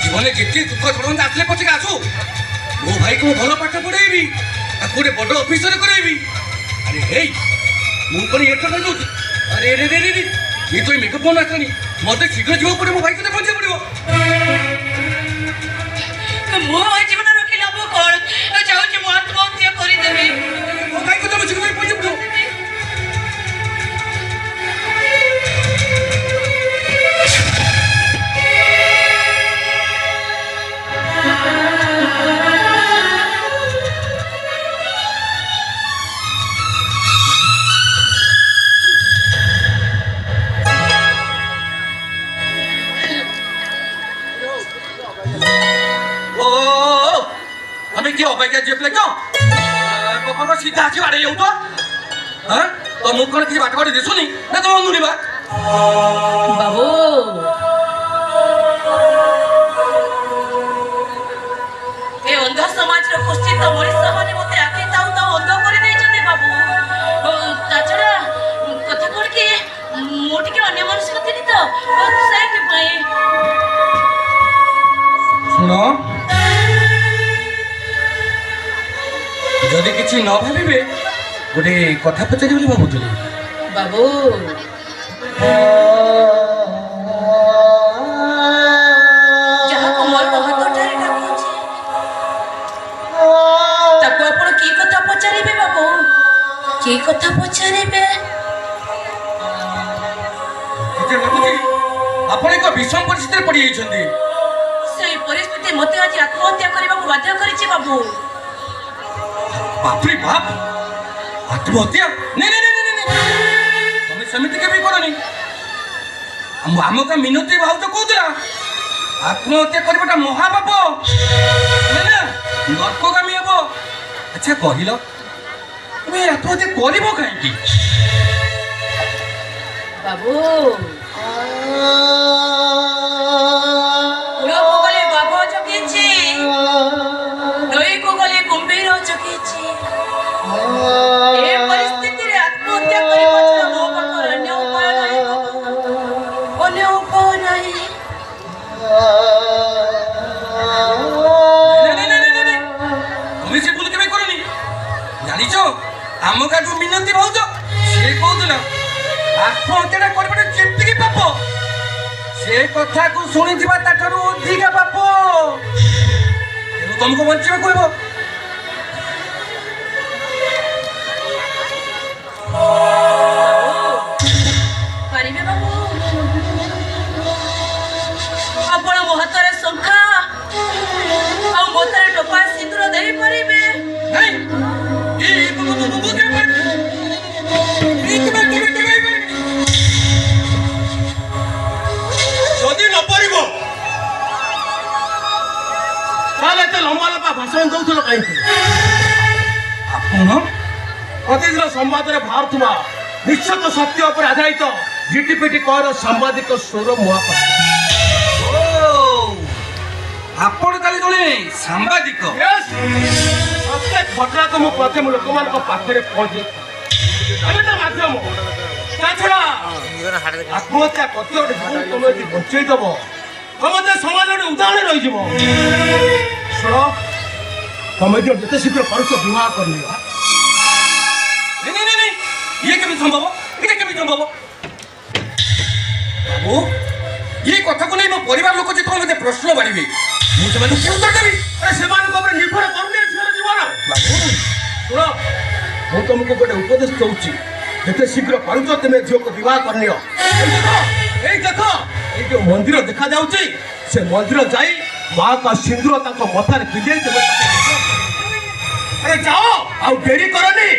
जीवन जिते दुख चढ़ आसले पचे आसू मो भाई को भल पाठ पढ़ेबी गोटे बड़ ऑफिसर करेबी। अरे हे मुझे ये कर दूँ अरे रे रे रे ये तो मेकअप फोन आसनी मत शीघ्र जीवन पड़े मो भाई को पहुंचे पड़ो मो जीवन रखी लाभ कौन चाहूँ मो आत्महत्या करदेवी मो भाई को तुम शीघ्र पहुंचे पड़ो। सीधा अच्छी बाड़े तो हाँ तो मुख कौन किसी बाट बाटे दिशुनी ना तुम अनुड़ीबा बाबू ए अंध समाज रो कुश्चित मनीष माने मते आके ताऊ ताऊ अंध करे नै जने बाबू ताछड़ा कथा कोन के मोटी के अन्य मनुष्य कथि तो साइड पाए सुनो जदि किसी न भावे गोटे कथा पचारि बोली भावुली बाबू जहाँ को मोर महत्वटारे डाकुछि ताको आपण की कथा पचारिबे बाबू की कथा पचारिबे आपण एक विषम परिस्थिति पड़ी जाइछन्ती सेही परिस्थिति मते आज आत्महत्या करबाक बाध्य करिछि बाबू। बाप रे बाप आत्महत्या नहीं नहीं नहीं नहीं तुम समिति के भी करनी आम का मिनती भाव तो कहला आत्महत्या करवाटा महापाप ना नरकगामी हम। अच्छा कहल तुम आत्महत्या कर कहीं बाबू बाबू जगिछि नई को गले कुंभीर जगिछि ए परिस्थिति रे आत्महत्या करिबा छरा मो पाखर अन्य उपाय नाही अन्य उपाय नाही। तुम से भूल के करनी जानिछ आम का जो मिनती भाउज से कहला आत्महत्या करबाटा जेतिकी पाप से कथा को सुनी दिबा ताठरू अधिक पाप तुमको बंचिबा कहबो पारिबे बाबू आपण महतरे संखा आ मोतरे टोपा सिंदूर देई पारिबे नहीं ये बुबु के मत एक बार जदि न परिबो ताले ते लंबा लंबा भाषण दउथलो काई आपण प्रतिदिन संवाद रे बाहर निश्चित सत्य पर आधारित जीटीपीटी कौर सांबादिक स्वर महापात्र आपण ताले जणे सांबादिक प्रत्येक घटना को मु प्रथम लोक मान पाखे पहुंचे माध्यम ताछड़ा आत्महत्या करते तुम यदि बचई दब तुम समाज गोटे उदाहरण रही शुण तुम जिते शीघ्र पार्श विवाह कर ये केमी संभव ये केमी संभव बाबू ये कथा को नहीं मो परिवार लोक जे तुम प्रश्न बाड़े मुझे क्यों उत्तर देवी अरे से निर्भर करूनी जीवन बाबू शुण मु तुमको गोटे उपदेश दूसरी जिते शीघ्र पार्छ तुम झील को बह कर देख ये जो मंदिर देखा जाऊँगी से मंदिर जाई माँ का सिंदूर तक मथार भिजे अरे जाओ आ डेरी करनी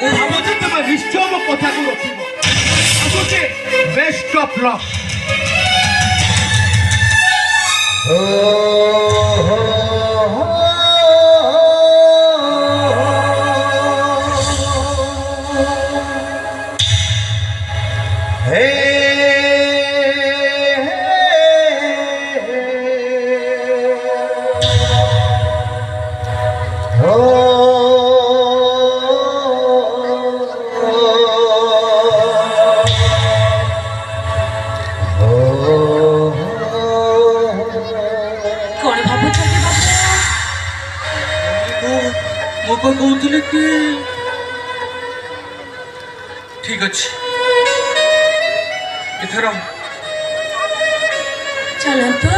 भावुँ तुम निश्चय मो कथा को रखिब बेस्ट ऑफ लक। କହୁଥିଲି କି ଠିକ ଅଛି ଏଥର ଚାଲନ୍ତୁ।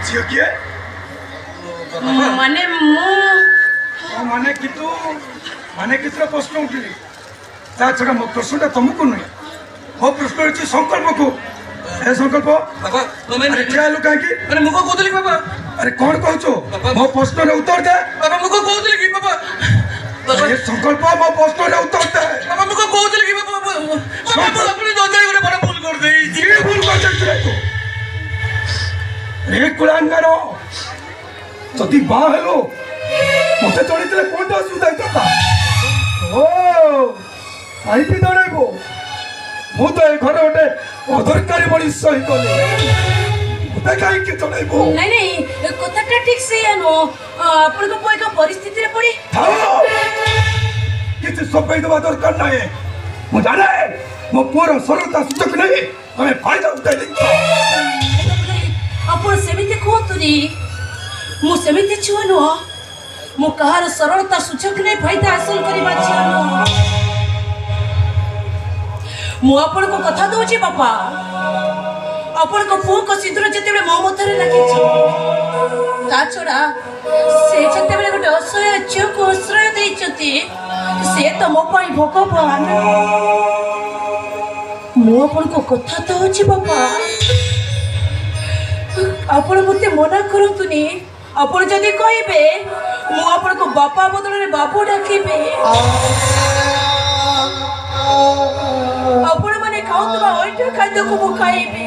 ଝିଅ କିଏ? ମାନେ ମାନେ କିତର ପ୍ରଶ୍ନ ଉଠିଲି ତା ଛଡ଼ା ମୋ ପ୍ରଶ୍ନଟା ତମକୁ ନୁହେଁ, ମୋ ପ୍ରଶ୍ନ ହେଉଛି ସଂକଳ୍ପକୁ। ଏ ସଂକଳ୍ପ ବାବା ଆରେ ଠିଆ ହେଲୁ କାହିଁକି? ମାନେ ମୁଁ କଣ କହୁଥିଲି ବାବା? ଆରେ କ'ଣ କହୁଛୁ? ମୋ ପ୍ରଶ୍ନର ଉତ୍ତର ଦେ। ବାବା ମୁଁ କଣ କହୁଥିଲି କି ବାବା? ଏ ସଂକଳ୍ପ ମୋ ପ୍ରଶ୍ନର ଉତ୍ତର ଦେ। ବାବା ମୁଁ କଣ କହୁଥିଲି କି ବାବା? ବାବା ମୁଁ ଆପଣଙ୍କୁ ଦୋଷରେ ଗୋଟେ ବଡ଼ ଭୁଲ କରିଦେଇଛି। କି ଭୁଲ କରିଦେଇଛୁ? ରେ କୁଳାଙ୍ଗାର ଯଦି ବାହା ହେଲୁ ମତେ ଜଣେଇଥିଲେ କଣଟା ଅସୁବିଧା ହେଇଥାନ୍ତା? ଓ କାହିଁକି ଜଣେଇବୁ? ମୁଁ ତ ଏ ଘରେ ଗୋଟେ ଅଦରକାରୀ ମଣିଷ ହେଇଗଲି, ମତେ କାହିଁକି ଜଣେଇବୁ? ନାଇଁ ନାଇଁ କଥାଟା ଠିକ ସେଇଆ ନୁହଁ। ଆପଣଙ୍କ ପୁଅ ଏକ ପରିସ୍ଥିତିରେ ପଡି କିଛି ସଫେଇ ଦେବା ଦରକାର ନାହିଁ। ମୁଁ ଜାଣେ ମୋ ପୁଅର ସରଳତା ସୁଯୋଗ ନେଇ ତମେ ଫାଇଦା ଉଠାଇ ଦେଇଛ। ଆପଣ ସେମିତି କୁହନ୍ତୁନି, ମୁଁ ସେମିତି ଝିଅ ନୁହଁ। ମୁଁ କାହାର ସରଳତା ସୁଯୋଗ ନେଇ ଫାଇଦା ହାସଲ କରିବା ଝିଅ ନୁହଁ। ମୁଁ ଆପଣଙ୍କୁ କଥା ଦଉଛି ବାପା, ଆପଣଙ୍କ ପୁଅଙ୍କ ସିନ୍ଦୁର ଯେତେବେଳେ ମୋ ମଧ୍ୟରେ ଲାଗିଛି, ତା ଛଡ଼ା ସେ ଯେତେବେଳେ ଗୋଟେ ଅସହାୟ ଝିଅକୁ ଆଶ୍ରୟ ଦେଇଛନ୍ତି, ସେ ତ ମୋ ପାଇଁ ଭଗବାନ। ମୁଁ ଆପଣଙ୍କୁ କଥା ଦଉଛି ବାପା, ଆପଣ ମତେ ମନା କରନ୍ତୁନି। ଆପଣ ଯଦି କହିବେ ମୁଁ ଆପଣଙ୍କୁ ବାପା ବଦଳରେ ବାବୁ ଡାକିବେ। ଆପଣ ମାନେ ଖାଉଥିବା ଅଇଁଠା ଖାଦ୍ୟକୁ ମୁଁ ଖାଇବି,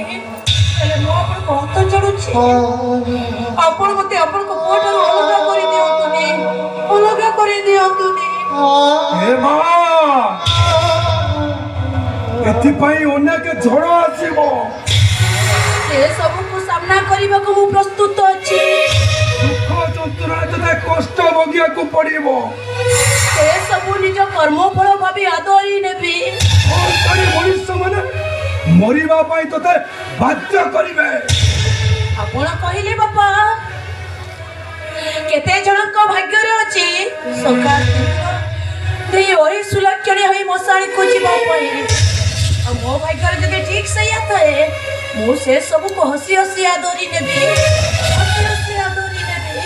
ହେଲେ ମୁଁ ଆପଣଙ୍କୁ ହାତ ଯୋଡୁଛି, ଆପଣ ମତେ ଆପଣଙ୍କ ପୁଅ ଠାରୁ ଅଲଗା କରିଦିଅନ୍ତୁନି, ଅଲଗା କରିଦିଅନ୍ତୁନି। ଏ ମା, ଏଥିପାଇଁ ଅନେକ ଝଡ଼ ଆସିବ। ସେ ସବୁକୁ ସାମ୍ନା କରିବାକୁ ମୁଁ ପ୍ରସ୍ତୁତ ଅଛି। ଦୁଃଖ ଯନ୍ତ୍ରଣା ତଥା କଷ୍ଟ ଭୋଗିବାକୁ ପଡ଼ିବ। ସେ ସବୁ ନିଜ କର୍ମଫଳ ଭାବି ଆଦରି ନେବି। ମଣିଷ ମାନେ ମରିବା ପାଇଁ ତତେ ବାଧ୍ୟ କରିବେ। ଆପଣ କହିଲେ ବାପା, କେତେ ଜଣଙ୍କ ଭାଗ୍ୟରେ ଅଛି ସକାଳ ଓହି ସୁଲକ୍ଷଣୀ ହୋଇ ମଶାଣିକୁ ଯିବା ପାଇଁ, ଆଉ ମୋ ଭାଗ୍ୟରେ ଯଦି ଠିକ ସେଇଆ ଥାଏ, ମୁଁ ସେ ସବୁକୁ ହସି ହସି ଆଦରି ନେବି, ହସି ହସି ଆଦରି ନେବି।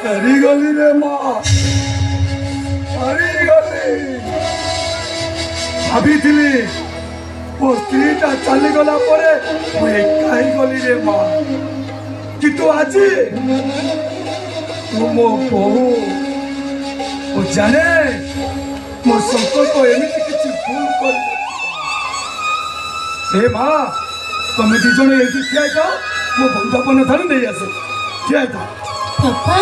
ହାରିଗଲି ରେ ମା, ହାରିଗଲି। ଭାବିଥିଲି ମୋ ସ୍ତ୍ରୀଟା ଚାଲିଗଲା ପରେ ମୁଁ ଏକା ହେଇଗଲି ରେ ମା, କିନ୍ତୁ ଆଜି ତୁ ମୋ ବୋହୂ। ମୁଁ ଜାଣେ ମୋ ସଂକଳ୍ପ ଏମିତି କିଛି ଭୁଲ କରି। ହେ ମା, ତମେ ଦି ଜଣ ଏଇଠି ଠିଆ ହେଇଥାଅ, ମୁଁ ବନ୍ଧାପନା ଥାଳି ନେଇ ଆସେ। ଠିଆ ହେଇଥାଅ। ବାପା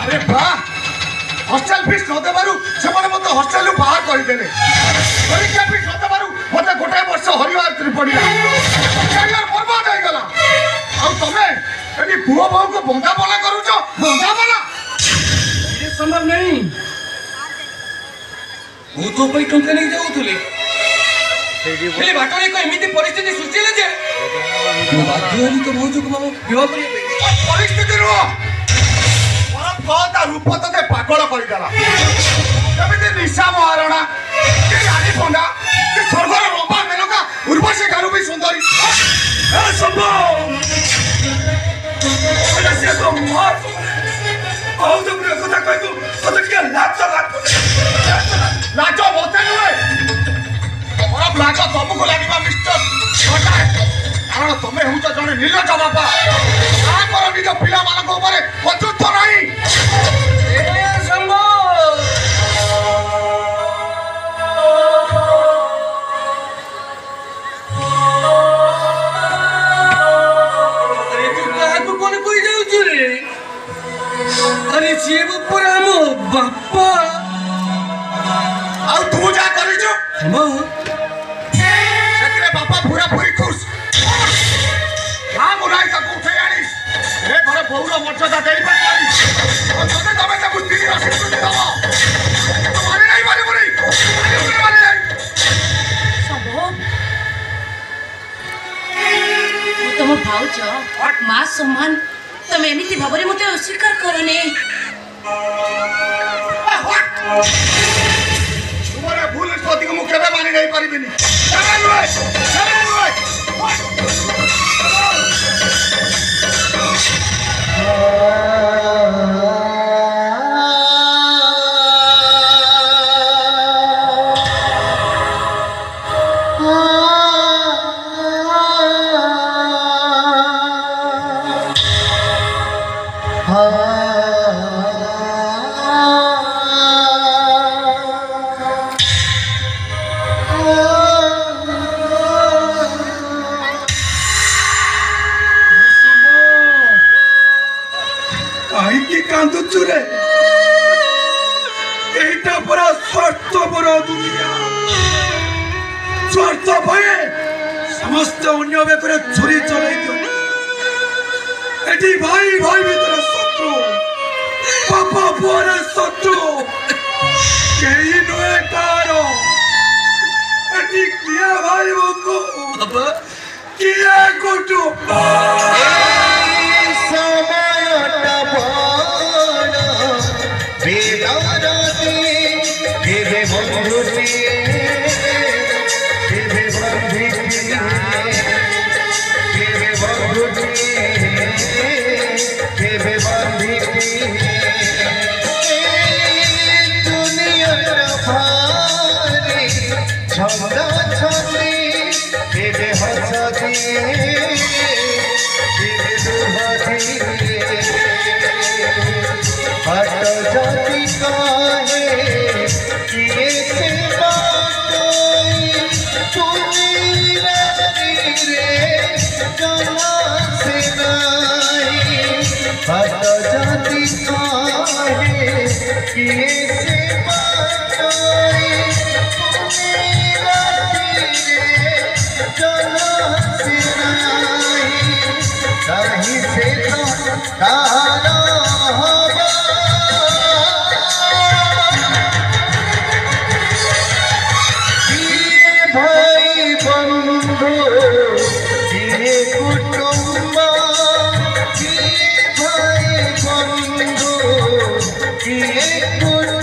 আরে বাহ হস্টেল ফিস ন দেবারু সেমানে মতো হস্টেলରୁ ବାହାର କରିଦେଲେ ପରୀକ୍ଷା ଫିସ୍ ନ ଦେବାରୁ ମତେ ଗୋଟାଏ ବର୍ଷ ହରିବାର ପଡ଼ିଲା କ୍ୟାରିୟର ବର୍ବାଦ ହେଇଗଲା ଆଉ ତମେ ଏଠି ପୁଅ ବୋହୂଙ୍କୁ ବନ୍ଦାପନା କରୁଛ ବନ୍ଦାପନା ଏ ସମ୍ଭବ ନାହିଁ ମୁଁ ତୋ ପାଇଁ ଟଙ୍କା ନେଇ ଯାଉଥିଲି ହେଲେ ବାଟରେ ଏକ ଏମିତି ପରିସ୍ଥିତି ସୃଷ୍ଟି ହେଲା ଯେ ମୁଁ ବାଧ୍ୟ ହେଲି ତୋ ଭାଉଜକୁ ବିବାହ କରିବା ପାଇଁ ପରିସ୍ଥିତି ନୁହଁ ତା ରୂପ ତତେ ପାଗଳ କରିଦେଲା ଯେମିତି ନିଶା ମହାରଣା କି ରାଣୀ ପଣ୍ଡା କି ସ୍ୱର୍ଗର ରମ୍ପା ମେନକା ଉର୍ବଶୀ ଗାରୁ ବି ସୁନ୍ଦରୀ ଏ ସମ୍ଭବ ସେ ତ ମାର ଆଉ ତ ପୁରା କଥା କହିବୁ ତତେ ଟିକେ ଲାଜ ଲାଗୁନି ଲାଜ ମତେ ନୁହେଁ ତମର ଲାଜ ତମକୁ ଲାଗିବା ମିଷ୍ଟର ଘଟାଏ କାରଣ ତମେ ହେଉଛ ଜଣେ ନିର୍ଲଜ ବାପା ତାଙ୍କର ନିଜ ପିଲାମାନଙ୍କ ଉପରେ କର୍ତ୍ତୃତ୍ୱ ନାହିଁ अरे ये ऊपर हम बापा ଆଉ ତୁ ଯାହା କରିଛୁ ସେଥିରେ ବାପା ପୁରା ପୁରି ଖୁସ ମୁଁ ନାହିଁ ତାକୁ ଉଠେଇ ଆଣିସ୍ ଏ ଘରେ ବୋଉର ମର୍ଯ୍ୟାଦା ଦେଇପାରିବନି ତମେ ତାକୁ ସ୍ତ୍ରୀର ସ୍ୱୀକୃତି ଦବ ମାନି ନାହିଁ ପାରିବୁନି ମାନି ନାହିଁ ତମ ଭାଉଜ ମା ସମାନ ତମେ ଏମିତି ଭାବରେ ମତେ ଅସ୍ୱୀକାର କରନି ତୁମର ଭୁଲ ନିଷ୍ପତ୍ତିକୁ ମୁଁ କେବେ ମାନି ନେଇ ପାରିବିନି କେବେ ନୁହେଁ କେବେ ନୁହେଁ କାହିଁକି କାନ୍ଦୁଛୁ ରେ ଏଇଟା ପରା ସ୍ୱାର୍ଥପର ଦୁନିଆ ସ୍ୱାର୍ଥ ଭয়ে ସମସ୍ତେ ଅନ୍ୟ ବେକରେ ଛୁରୀ ଚଲେଇ ଦିଅନ୍ତି ଏଠି ଭାଇ ଭାଇ ଭିତରେ ଶତ୍ରୁ ବାପା ପୁଅରେ ଶତ୍ରୁ କେହି ନୁହେଁ କାହାର ଏଠି କିଏ ଭାଇ ବନ୍ଧୁ କିଏ କୁଟୁମ୍ବ Kiye